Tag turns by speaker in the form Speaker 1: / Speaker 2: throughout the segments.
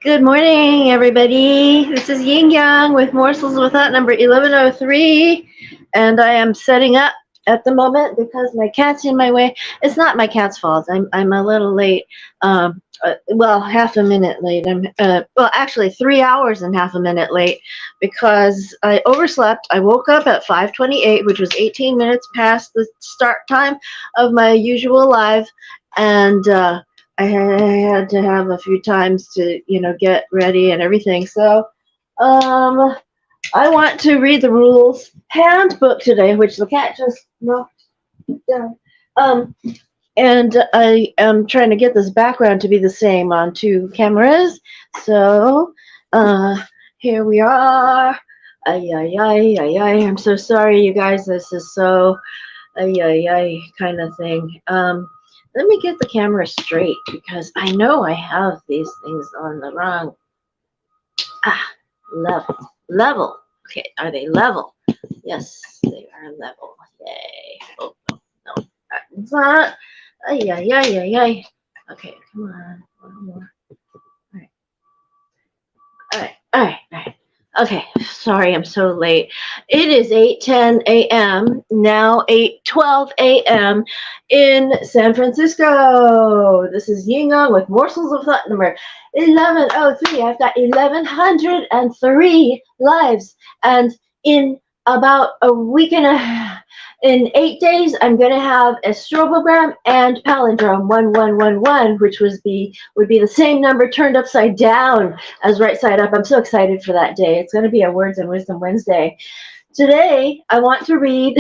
Speaker 1: Good morning, everybody. This is Yin Yang with Morsels with Thought number 1103, and I am setting up at the moment because my cat's in my way. It's not my cat's fault. I'm a little late. Well, half a minute late. Well, actually 3 hours and half a minute late because I overslept. I woke up at 5:28, which was 18 minutes past the start time of my usual live, and I had to have a few times to, get ready and everything. So, um, I want to read the rules handbook today, which the cat just knocked down. Um, and I am trying to get this background to be the same on two cameras. So, uh, here we are. Ay, ay, ay, ay, ay. I'm so sorry, you guys. This is so ay, ay, ay kind of thing. Let me get the camera straight because I know I have these things on the wrong. Ah, level. Level. Okay, are they level? Yes, they are level. Yay. Oh, no, no. That's not. Ay, ay, ay, ay, ay. Okay, come on. One more. All right. All right. All right. All right. Okay, sorry I'm so late. It is 8:10 a.m. now 8:12 a.m. in San Francisco. This is Ying Yang with Morsels of Thought number 1103. I've got 1103 lives, and in about a week and in 8 days, I'm going to have a strobogram and palindrome 1111, which would be the same number turned upside down as right side up. I'm so excited for that day. It's going to be a Words and Wisdom Wednesday. Today, I want to read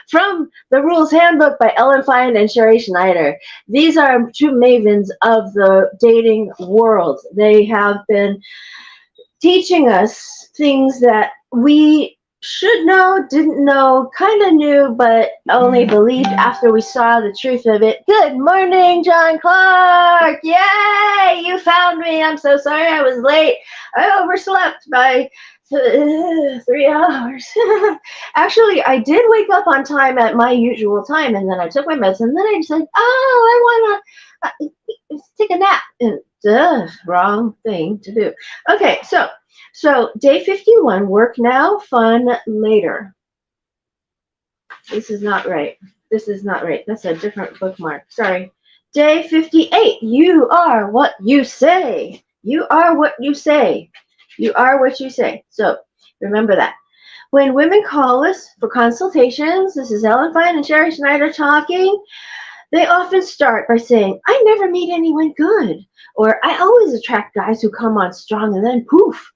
Speaker 1: from the Rules Handbook by Ellen Fein and Sherrie Schneider. These are two mavens of the dating world. They have been teaching us things that we should know, didn't know, kind of knew, but only believed after we saw the truth of it. Good morning, John Clark. Yay, you found me. I'm so sorry I was late. I overslept by 3 hours. Actually, I did wake up on time at my usual time, and then I took my medicine. Then I said, "Oh, I want to take a nap." And wrong thing to do. Okay, so day 51, work now, fun later. This is not right. This is not right. That's a different bookmark. Sorry. Day 58, you are what you say. You are what you say. You are what you say. So remember that. When women call us for consultations, this is Ellen Fein and Sherrie Schneider talking. They often start by saying, I never meet anyone good, or I always attract guys who come on strong and then poof,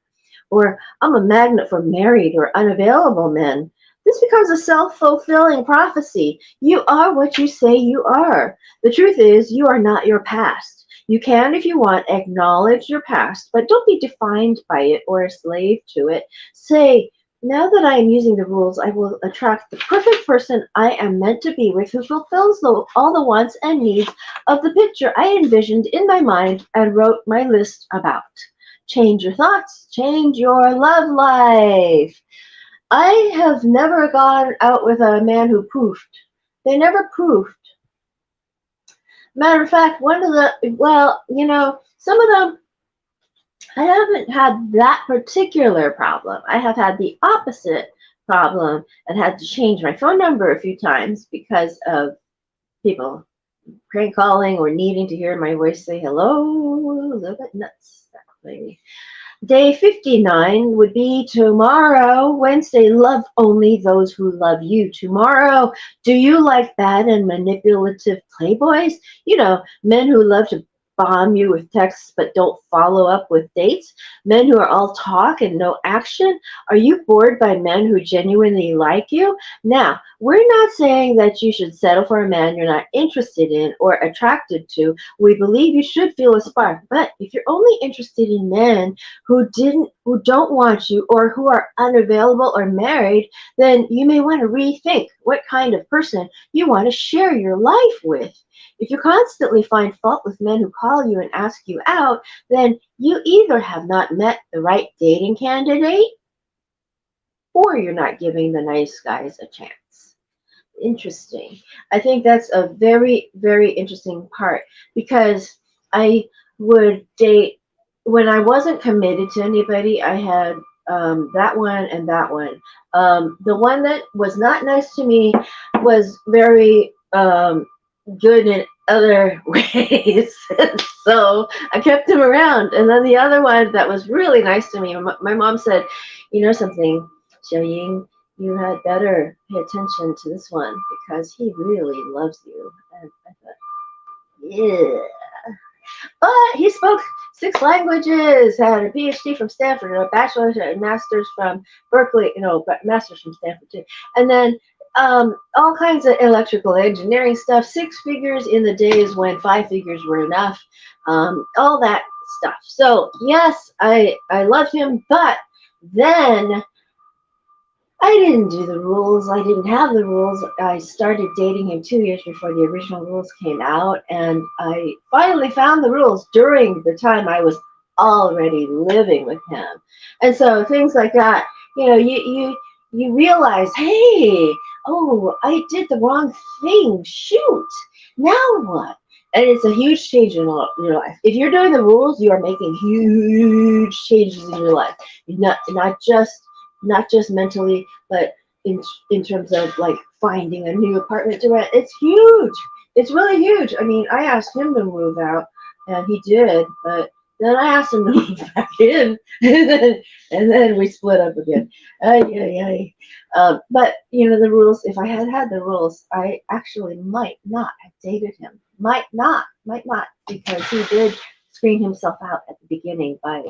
Speaker 1: or I'm a magnet for married or unavailable men. This becomes a self-fulfilling prophecy. You are what you say you are. The truth is, you are not your past. You can, if you want, acknowledge your past, but don't be defined by it or a slave to it. Say, now that I am using the rules, I will attract the perfect person I am meant to be with who fulfills all the wants and needs of the picture I envisioned in my mind and wrote my list about. Change your thoughts, change your love life. I have never gone out with a man who poofed. They never poofed. Matter of fact, some of them, I haven't had that particular problem. I have had the opposite problem and had to change my phone number a few times because of people prank calling or needing to hear my voice say hello, a little bit nuts. That lady. Day 59 would be tomorrow, Wednesday. Love only those who love you. Tomorrow, do you like bad and manipulative playboys? You know, men who love to bomb you with texts but don't follow up with dates? Men who are all talk and no action? Are you bored by men who genuinely like you? Now, we're not saying that you should settle for a man you're not interested in or attracted to. We believe you should feel a spark, but if you're only interested in men who don't want you or who are unavailable or married, then you may want to rethink what kind of person you want to share your life with. If you constantly find fault with men who call you and ask you out, then you either have not met the right dating candidate or you're not giving the nice guys a chance. Interesting. I think that's a very, very interesting part because I would date when I wasn't committed to anybody, I had that one and that one. The one that was not nice to me was very good in other ways. So I kept him around. And then the other one that was really nice to me, my mom said, you know something, Xiaoying, you had better pay attention to this one because he really loves you. And I thought, yeah. But he spoke 6 languages, had a PhD from Stanford, a bachelor's and master's from Berkeley, master's from Stanford too. And then all kinds of electrical engineering stuff, 6 figures in the days when 5 figures were enough, all that stuff. So yes, I loved him, but then I didn't do the rules. I didn't have the rules. I started dating him 2 years before the original rules came out, and I finally found the rules during the time I was already living with him. And so things like that, you realize, hey, oh, I did the wrong thing. Shoot, now what? And it's a huge change in your life. If you're doing the rules, you are making huge changes in your life. Not just mentally, but in terms of like finding a new apartment to rent. It's huge. It's really huge. I mean, I asked him to move out, and he did, but then I asked him to move back in, and then we split up again. But the rules. If I had had the rules, I actually might not have dated him. Might not, because he did screen himself out at the beginning by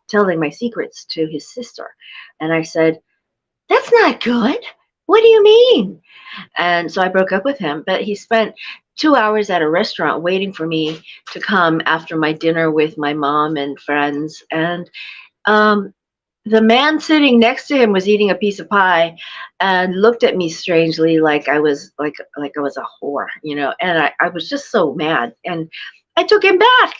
Speaker 1: telling my secrets to his sister, and I said, that's not good. What do you mean? And so I broke up with him, but he spent 2 hours at a restaurant waiting for me to come after my dinner with my mom and friends. And um, the man sitting next to him was eating a piece of pie and looked at me strangely like I was like I was a whore, and I was just so mad. And I took him back.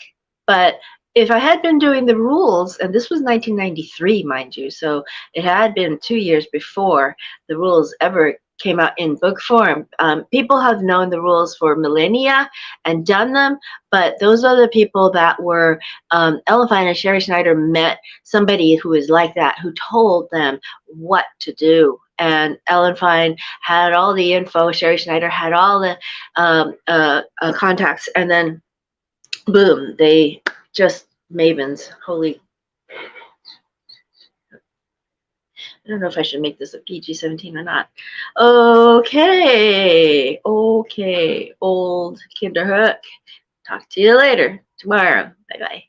Speaker 1: But if I had been doing the rules, and this was 1993, mind you, so it had been 2 years before the rules ever came out in book form. People have known the rules for millennia and done them, but those are the people that were, Ellen Fein and Sherrie Schneider met somebody who was like that, who told them what to do. And Ellen Fein had all the info, Sherrie Schneider had all the contacts, and then boom, they just mavens. Holy, I don't know if I should make this a PG-17 or not. Okay, old Kinderhook. Talk to you later tomorrow. Bye-bye.